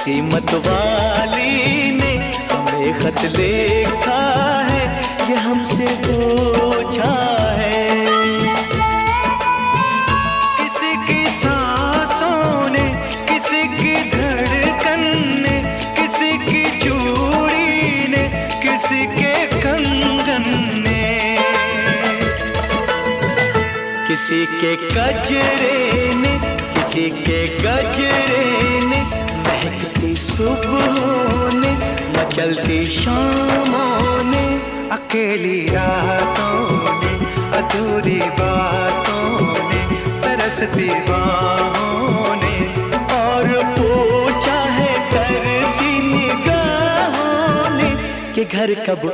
किसी मतवाली ने हमें खत लिखा है, ये हमसे पूछा है। किसी की सांसों ने, किसी की धड़कन ने, किसी की चूड़ी ने, किसी के कंगन ने, किसी के गजरे ने, किसी के गजरे ने, महकती सुबहों ने, मचलती शामों ने, अकेली रातों ने, अधूरी बातों ने, तरसती बाहों ने, और पूछा है तरसी निगाहों ने कि घर कब